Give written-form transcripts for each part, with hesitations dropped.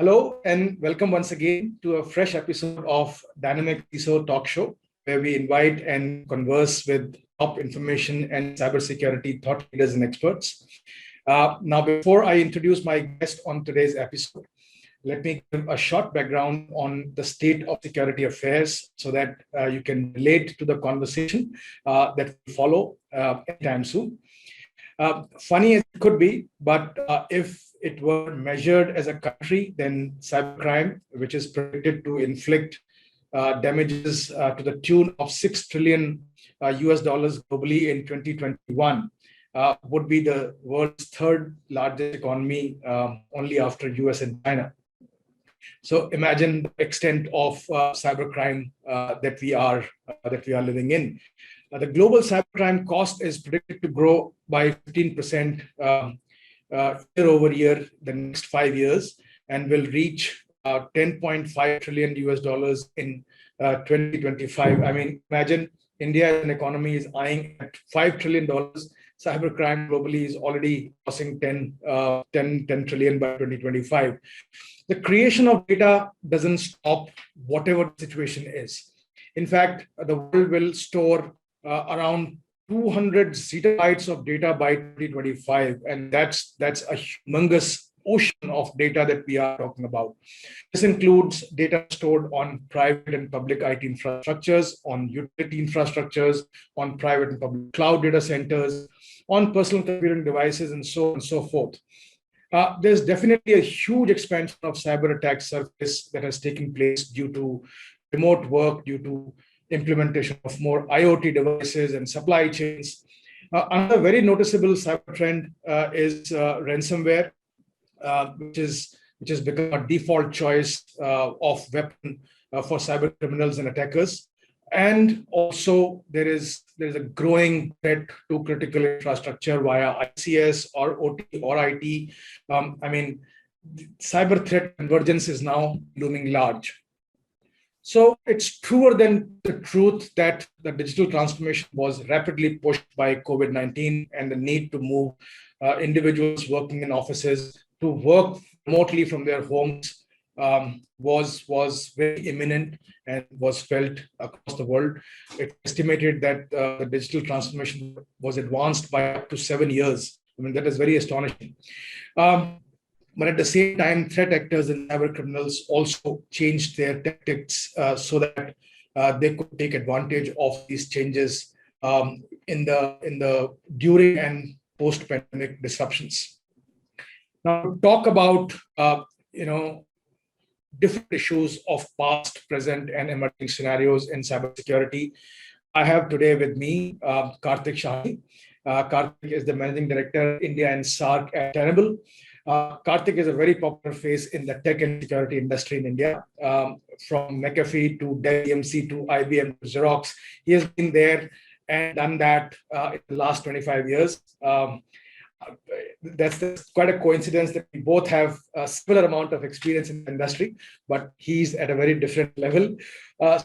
Hello and welcome once again to a fresh episode of Dynamic CISO Talk Show, where we invite and converse with top information and cybersecurity thought leaders and experts. Now, before I introduce my guest on today's episode, let me give a short background on the state of security affairs so that you can relate to the conversation that will follow anytime soon. Funny as it could be, but if it were measured as a country, then cybercrime, which is predicted to inflict damages to the tune of $6 trillion US dollars globally in 2021, would be the world's third largest economy, only after US and China. So imagine the extent of cybercrime that we are living in. The global cybercrime cost is predicted to grow by 15% year over year the next 5 years, and will reach 10.5 trillion US dollars in 2025. I mean, imagine India as an economy is eyeing at $5 trillion. Cybercrime globally is already crossing 10 trillion by 2025. The creation of data doesn't stop whatever the situation is. In fact, the world will store around 200 zettabytes of data by 2025, and that's a humongous ocean of data that we are talking about. This includes data stored on private and public IT infrastructures, on utility infrastructures, on private and public cloud data centers, on personal computing devices, and so on and so forth. There's definitely a huge expansion of cyber attack surface that has taken place due to remote work, due to implementation of more IoT devices and supply chains. Another very noticeable cyber trend is ransomware, which has become a default choice of weapon for cyber criminals and attackers. And also there is a growing threat to critical infrastructure via ICS or OT or IT. I mean, cyber threat convergence is now looming large. So it's truer than the truth that the digital transformation was rapidly pushed by COVID-19, and the need to move individuals working in offices to work remotely from their homes was very imminent and was felt across the world. It's estimated that the digital transformation was advanced by up to 7 years. I mean, that is very astonishing. But at the same time, threat actors and cyber criminals also changed their tactics so that they could take advantage of these changes in the during and post-pandemic disruptions. Now, to talk about different issues of past, present, and emerging scenarios in cybersecurity, I have today with me Kartik Shahani. Kartik is the Managing Director, India and SAARC at Tenable. Kartik is a very popular face in the tech and security industry in India, from McAfee to Dell EMC to IBM to Xerox. He has been there and done that in the last 25 years. That's quite a coincidence that we both have a similar amount of experience in the industry, but he's at a very different level.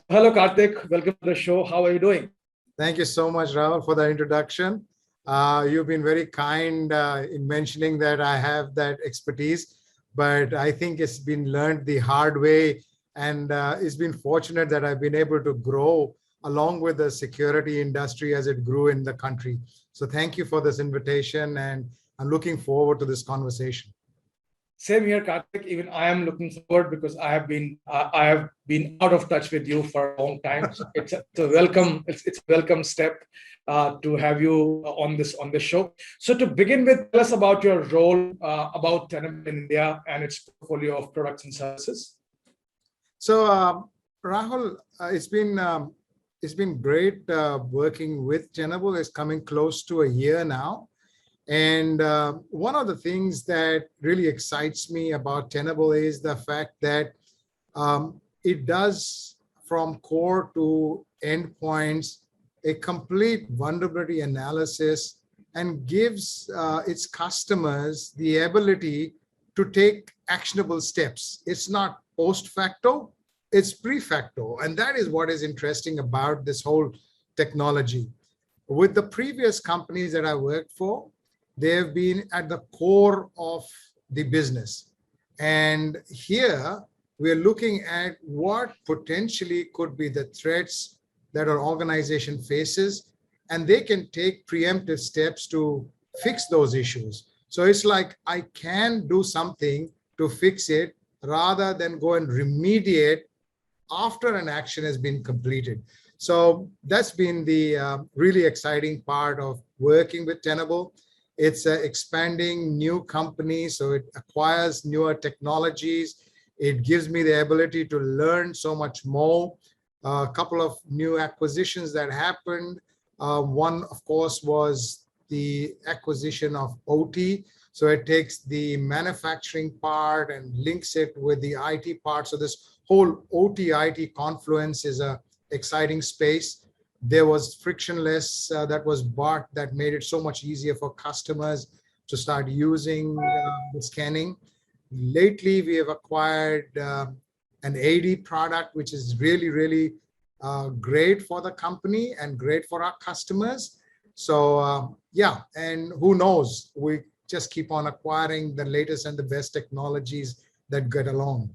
Hello, Kartik. Welcome to the show. How are you doing? Thank you so much, Rahul, for the introduction. You've been very kind in mentioning that I have that expertise, but I think it's been learned the hard way, and it's been fortunate that I've been able to grow along with the security industry as it grew in the country. So thank you for this invitation, and I'm looking forward to this conversation. Same here, Kartik. Even I am looking forward because I have been out of touch with you for a long time. So it's a welcome step to have you on this show. So to begin with, tell us about your role about Tenable in India and its portfolio of products and services. So Rahul, it's been great working with Tenable. It's coming close to a year now. And one of the things that really excites me about Tenable is the fact that it does, from core to endpoints, a complete vulnerability analysis, and gives its customers the ability to take actionable steps. It's not post facto, it's pre-facto. And that is what is interesting about this whole technology. With the previous companies that I worked for, they have been at the core of the business. And here we're looking at what potentially could be the threats that our organization faces, and they can take preemptive steps to fix those issues. So it's like I can do something to fix it rather than go and remediate after an action has been completed. So that's been the really exciting part of working with Tenable. It's expanding new companies, so it acquires newer technologies. It gives me the ability to learn so much more. A couple of new acquisitions that happened. One, of course, was the acquisition of OT. So it takes the manufacturing part and links it with the IT part. So this whole OT-IT confluence is a exciting space. There was frictionless that was bought that made it so much easier for customers to start using the scanning. Lately, we have acquired an AD product, which is really, really great for the company and great for our customers. So yeah, and who knows, we just keep on acquiring the latest and the best technologies that get along.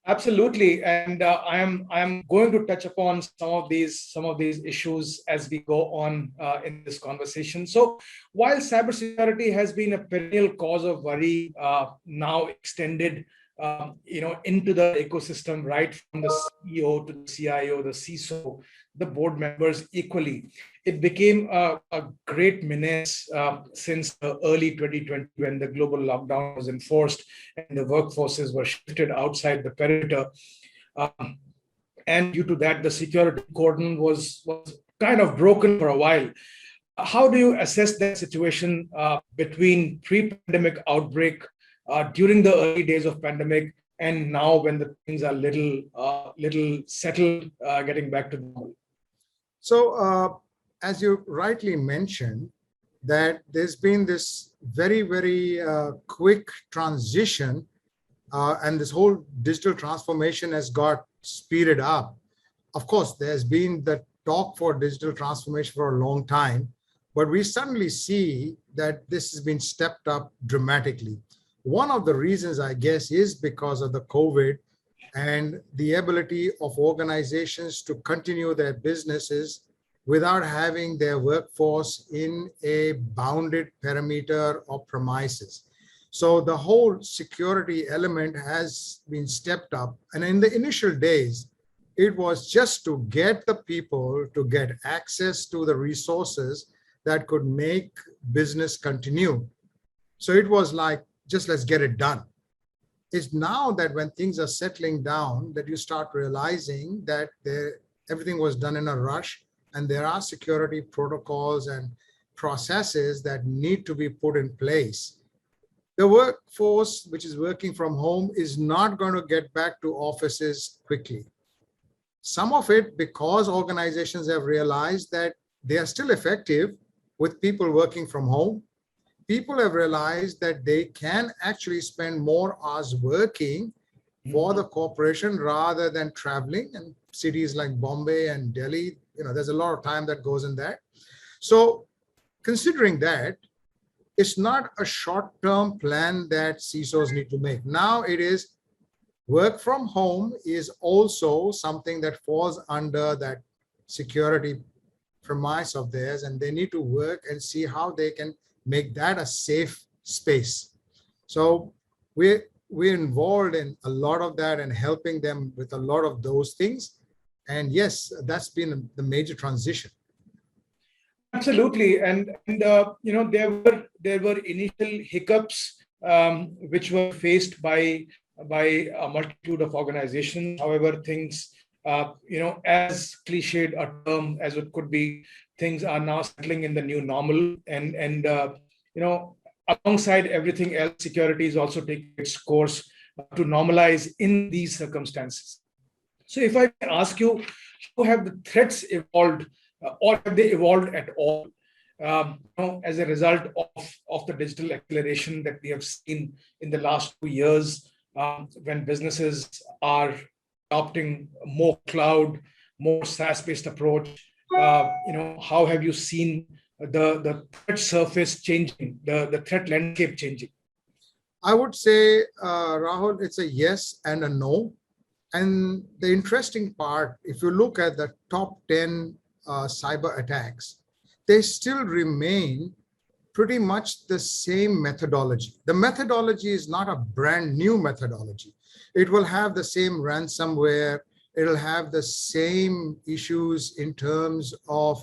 Absolutely, and I am going to touch upon some of these issues as we go on in this conversation. So, while cybersecurity has been a perennial cause of worry, now extended, into the ecosystem, right from the CEO to the CIO, the CISO, the board members equally, it became a great menace since early 2020 when the global lockdown was enforced and the workforces were shifted outside the perimeter. And due to that, the security cordon was kind of broken for a while. How do you assess that situation between pre-pandemic outbreak, during the early days of pandemic, and now when the things are little settled, getting back to normal? So as you rightly mentioned, that there's been this very, very quick transition, and this whole digital transformation has got speeded up. Of course, there's been the talk for digital transformation for a long time, but we suddenly see that this has been stepped up dramatically. One of the reasons, I guess, is because of the COVID and the ability of organizations to continue their businesses without having their workforce in a bounded perimeter of premises. So the whole security element has been stepped up. And in the initial days, it was just to get the people to get access to the resources that could make business continue. So it was like, just let's get it done. It's now that when things are settling down that you start realizing that everything was done in a rush, and there are security protocols and processes that need to be put in place. The workforce, which is working from home, is not going to get back to offices quickly. Some of it because organizations have realized that they are still effective with people working from home. People have realized that they can actually spend more hours working for the corporation rather than traveling. And cities like Bombay and Delhi, there's a lot of time that goes in that. So considering that, it's not a short-term plan that CISOs need to make. Now it is work from home is also something that falls under that security premise of theirs, and they need to work and see how they can make that a safe space. So we're involved in a lot of that and helping them with a lot of those things. And yes, that's been the major transition. Absolutely, and there were initial hiccups which were faced by a multitude of organizations. However, things, as cliched a term as it could be, things are now settling in the new normal, and alongside everything else, security is also taking its course to normalize in these circumstances. So if I ask you, how have the threats evolved, or have they evolved at all, as a result of the digital acceleration that we have seen in the last 2 years, when businesses are adopting more cloud, more SaaS-based approach? How have you seen the threat surface changing, the threat landscape changing? I would say, Rahul, it's a yes and a no. And the interesting part, if you look at the top 10 cyber attacks, they still remain pretty much the same methodology. The methodology is not a brand new methodology. It will have the same ransomware. It'll have the same issues in terms of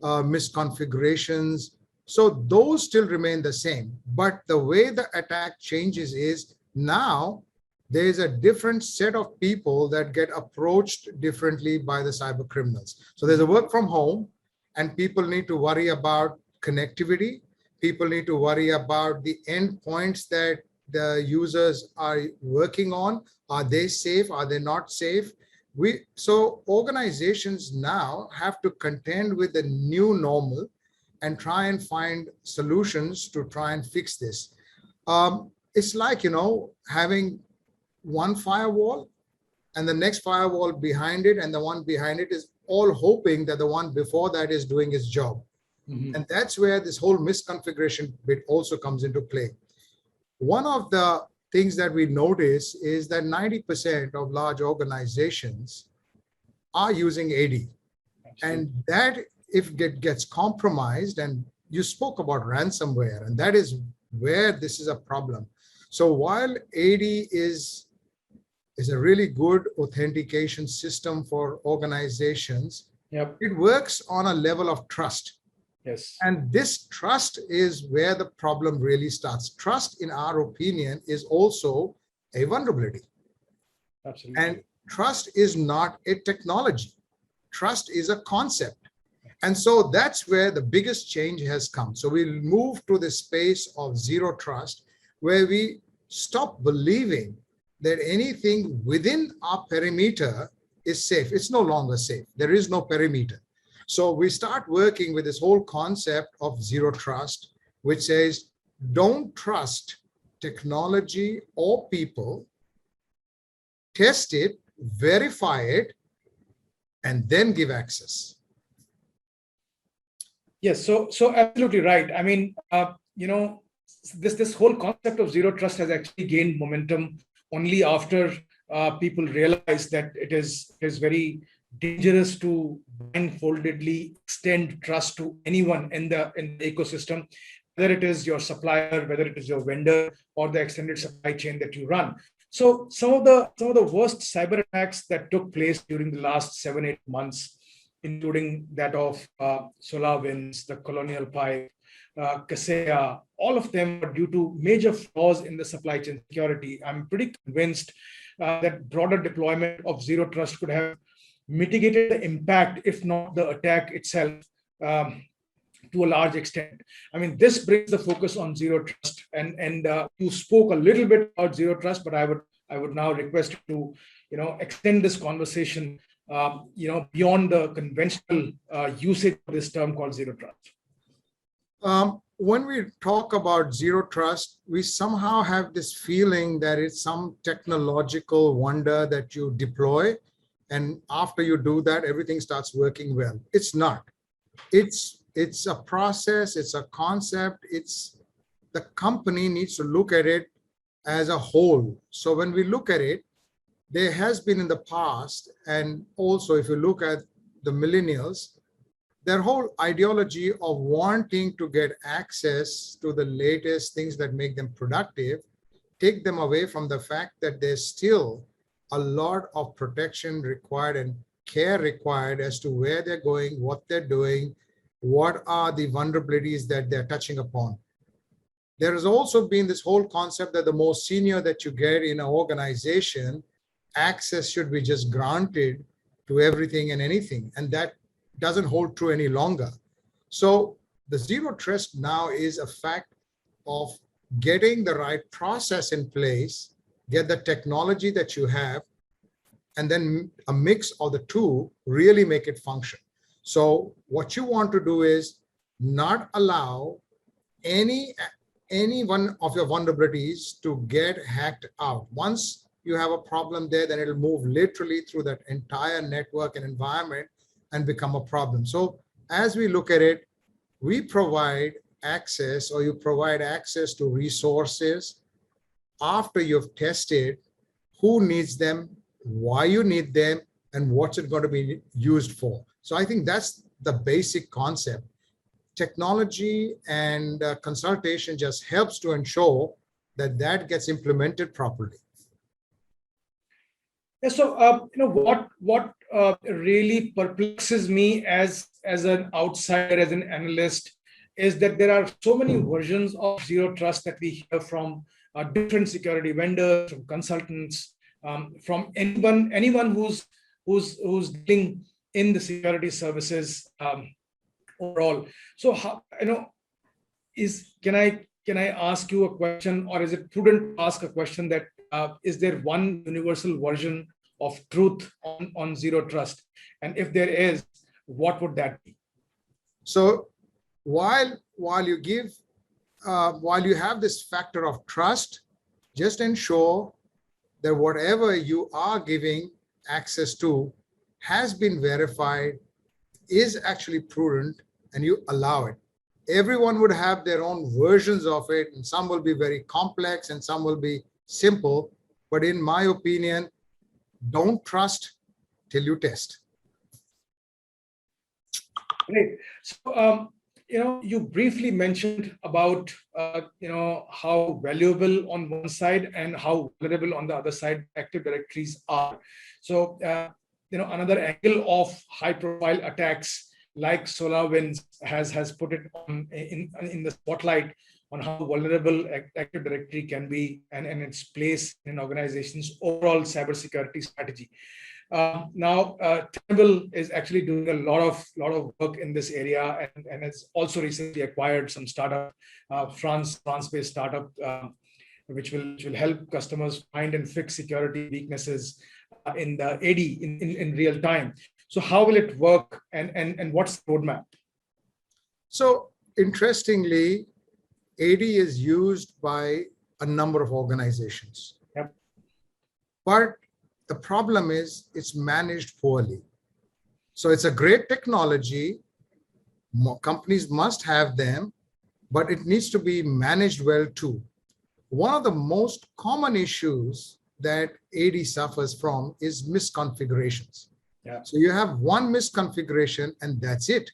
misconfigurations. So those still remain the same. But the way the attack changes is now there's a different set of people that get approached differently by the cyber criminals. So there's a work from home, and people need to worry about connectivity. People need to worry about the endpoints that the users are working on. Are they safe? Are they not safe? So organizations now have to contend with the new normal and try and find solutions to try and fix this. It's like, having one firewall and the next firewall behind it, and the one behind it is all hoping that the one before that is doing its job. Mm-hmm. And that's where this whole misconfiguration bit also comes into play. One of the things that we notice is that 90% of large organizations are using AD. Absolutely. And that, if it gets compromised, and you spoke about ransomware, and that is where this is a problem. So while AD is a really good authentication system for organizations, yep, it works on a level of trust. Yes. And this trust is where the problem really starts. Trust, in our opinion, is also a vulnerability. Absolutely. And trust is not a technology. Trust is a concept. And so that's where the biggest change has come. So we'll move to the space of zero trust, where we stop believing that anything within our perimeter is safe. It's no longer safe. There is no perimeter. So we start working with this whole concept of zero trust, which says, don't trust technology or people, test it, verify it, and then give access. Yes, so absolutely right. I mean, this whole concept of zero trust has actually gained momentum only after people realize that it is very dangerous to blindfoldedly extend trust to anyone in the ecosystem, whether it is your supplier, whether it is your vendor, or the extended supply chain that you run. So some of the worst cyber attacks that took place during the last 7-8 months, including that of SolarWinds, the Colonial Pipe, Kaseya, all of them are due to major flaws in the supply chain security. I'm pretty convinced that broader deployment of zero trust could have mitigated the impact, if not the attack itself, to a large extent. I mean, this brings the focus on zero trust, and you spoke a little bit about zero trust, but I would now request you to extend this conversation beyond the conventional usage of this term called zero trust. When we talk about zero trust, we somehow have this feeling that it's some technological wonder that you deploy, and after you do that, everything starts working well. It's not. It's a process, it's a concept, the company needs to look at it as a whole. So when we look at it, there has been in the past, and also if you look at the millennials, their whole ideology of wanting to get access to the latest things that make them productive, take them away from the fact that there's still a lot of protection required and care required as to where they're going, what they're doing, what are the vulnerabilities that they're touching upon. There has also been this whole concept that the more senior that you get in an organization, access should be just granted to everything and anything. And that doesn't hold true any longer. So the zero trust now is a fact of getting the right process in place, get the technology that you have, and then a mix of the two really make it function. So what you want to do is not allow any one of your vulnerabilities to get hacked out. Once you have a problem there, then it'll move literally through that entire network and environment and become a problem. So as we look at it, we provide access, or you provide access to resources, after you've tested who needs them, why you need them, and what's it going to be used for. So I think that's the basic concept. Technology and consultation just helps to ensure that that gets implemented properly. Yeah, so what really perplexes me as an outsider, as an analyst, is that there are so many versions of zero trust that we hear from different security vendors, from consultants, from anyone who's dealing in the security services overall. So how, can I ask you a question, or is it prudent to ask a question that is there one universal version of truth on zero trust? And if there is, what would that be? So while you have this factor of trust, just ensure that whatever you are giving access to has been verified, is actually prudent, and you allow it. Everyone would have their own versions of it, and some will be very complex and some will be simple. But in my opinion, don't trust till you test. Great. So, you briefly mentioned about, how valuable on one side and how vulnerable on the other side Active Directories are. So, another angle of high-profile attacks like SolarWinds has put it on in the spotlight on how vulnerable Active Directory can be and its place in an organization's overall cybersecurity strategy. Now, Tenable is actually doing a lot of work in this area, and has also recently acquired some startup, France-based startup, which will help customers find and fix security weaknesses in the AD in real time. So how will it work, and what's the roadmap? So interestingly, AD is used by a number of organizations. Yep. But the problem is it's managed poorly. So it's a great technology. Companies must have them, but it needs to be managed well too. One of the most common issues that AD suffers from is misconfigurations. Yeah. So you have one misconfiguration and that's it.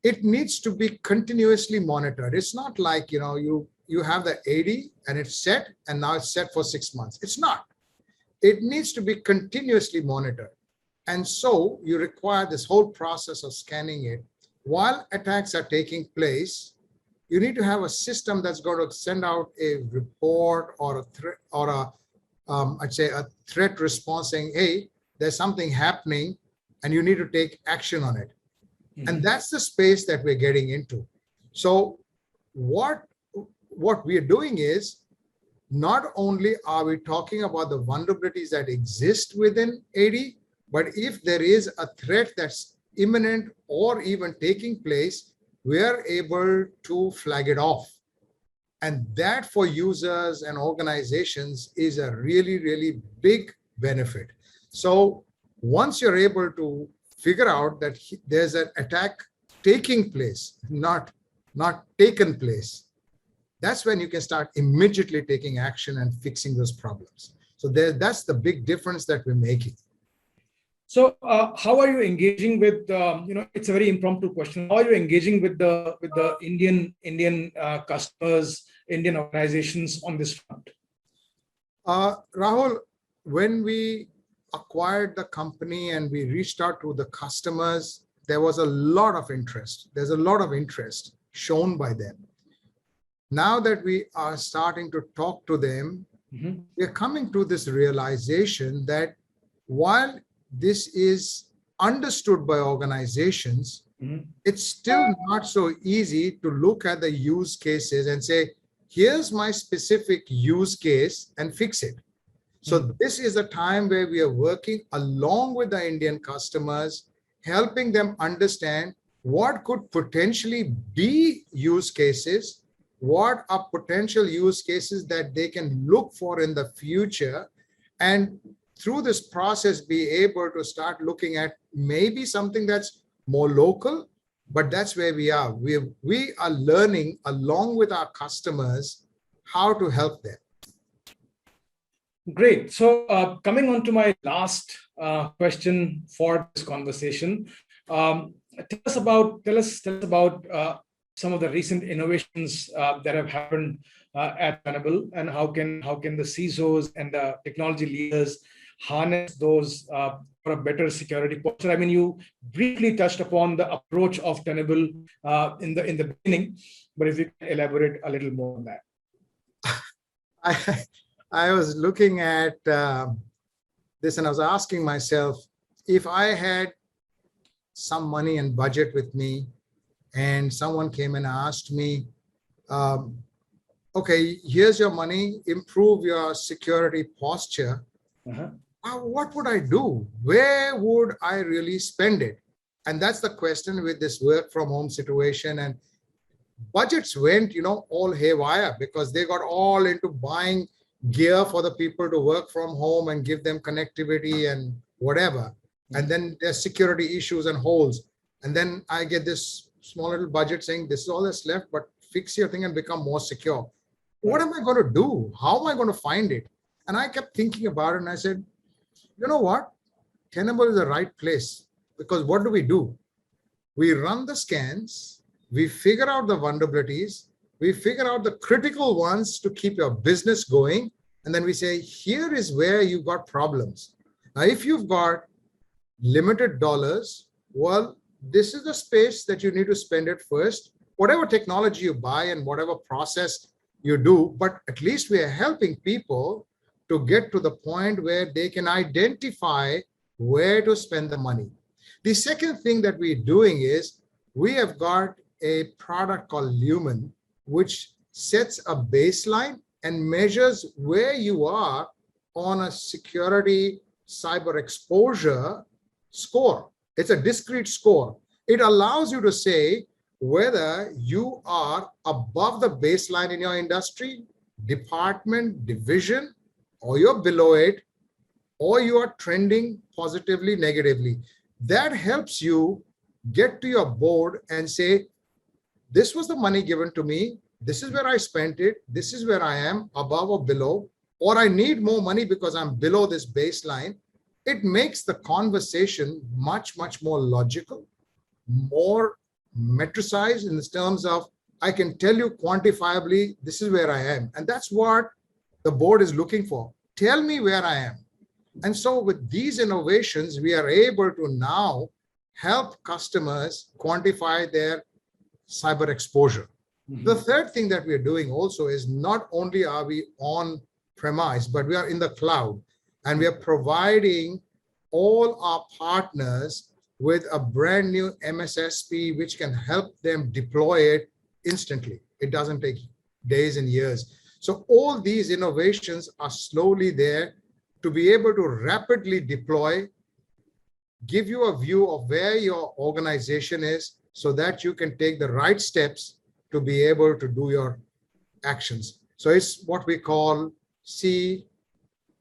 It needs to be continuously monitored. It's not like, you have the AD and it's set and now it's set for 6 months. It's not. It needs to be continuously monitored. And so you require this whole process of scanning it. While attacks are taking place, you need to have a system that's going to send out a report or a threat, or a threat response saying, hey, there's something happening and you need to take action on it. Mm-hmm. And that's the space that we're getting into. So what we are doing is, not only are we talking about the vulnerabilities that exist within AD, but if there is a threat that's imminent or even taking place, we are able to flag it off. And that for users and organizations is a really, really big benefit. So once you're able to figure out that there's an attack taking place, not taken place, that's when you can start immediately taking action and fixing those problems. So that's the big difference that we're making. So how are you engaging with, it's a very impromptu question. How are you engaging with the Indian customers, Indian organizations on this front? Rahul, when we acquired the company and we reached out to the customers, there was a lot of interest. There's a lot of interest shown by them. Now that we are starting to talk to them, mm-hmm. we're coming to this realization that while this is understood by organizations, mm-hmm. it's still not so easy to look at the use cases and say, here's my specific use case and fix it. So mm-hmm. this is a time where we are working along with the Indian customers, helping them understand what could potentially be use cases, what are potential use cases that they can look for in the future, and through this process be able to start looking at maybe something that's more local, but that's where we are. We are learning along with our customers how to help them. Great. So coming on to my last question for this conversation, tell us about some of the recent innovations that have happened at Tenable, and how can the CISOs and the technology leaders harness those for a better security posture. I mean, you briefly touched upon the approach of Tenable in the beginning, but if you can elaborate a little more on that. I was looking at this and I was asking myself, if I had some money and budget with me and someone came and asked me, okay, here's your money, improve your security posture. What would I do? Where would I really spend it? And that's the question with this work from home situation. And budgets went, all haywire because they got all into buying gear for the people to work from home and give them connectivity and whatever. And then there's security issues and holes. And then I get this small little budget saying, this is all that's left, but fix your thing and become more secure. What am I going to do? How am I going to find it? And I kept thinking about it and I said, you know what? Tenable is the right place, because what do? We run the scans, we figure out the vulnerabilities, we figure out the critical ones to keep your business going. And then we say, here is where you've got problems. Now, if you've got limited dollars, well, this is the space that you need to spend it first. Whatever technology you buy and whatever process you do, but at least we are helping people to get to the point where they can identify where to spend the money. The second thing that we're doing is we have got a product called Lumen, which sets a baseline and measures where you are on a security cyber exposure score. It's a discrete score. It allows you to say whether you are above the baseline in your industry, department, division, or you're below it, or you are trending positively, negatively. That helps you get to your board and say, this was the money given to me. This is where I spent it. This is where I am, above or below, or I need more money because I'm below this baseline. It makes the conversation much, much more logical, more metricized in the terms of, I can tell you quantifiably, this is where I am. And that's what the board is looking for. Tell me where I am. And so with these innovations, we are able to now help customers quantify their cyber exposure. The third thing that we are doing also is not only are we on premise, but we are in the cloud, and we are providing all our partners with a brand new MSSP, which can help them deploy it instantly. It doesn't take days and years. So all these innovations are slowly there to be able to rapidly deploy, give you a view of where your organization is so that you can take the right steps to be able to do your actions. So it's what we call see,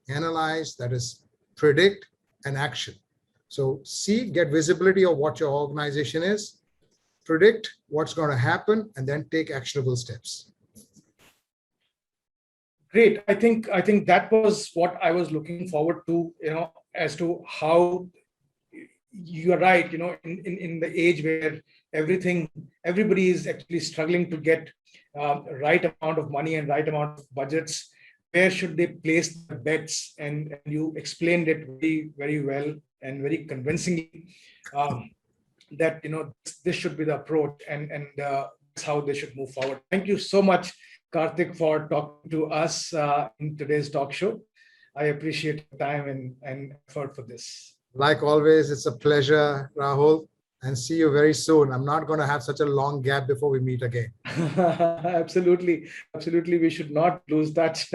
analyze, that is predict, and action. So see, get visibility of what your organization is, predict what's going to happen, and then take actionable steps. Great. I think that was what I was looking forward to, as to how you are right, in the age where everybody is actually struggling to get right amount of money and right amount of budgets. Where should they place the bets? And you explained it very, very well and very convincingly that this should be the approach, and that's how they should move forward. Thank you so much, Kartik, for talking to us in today's talk show. I appreciate your time and effort for this. Like always, it's a pleasure, Rahul, and see you very soon. I'm not going to have such a long gap before we meet again. Absolutely. We should not lose touch.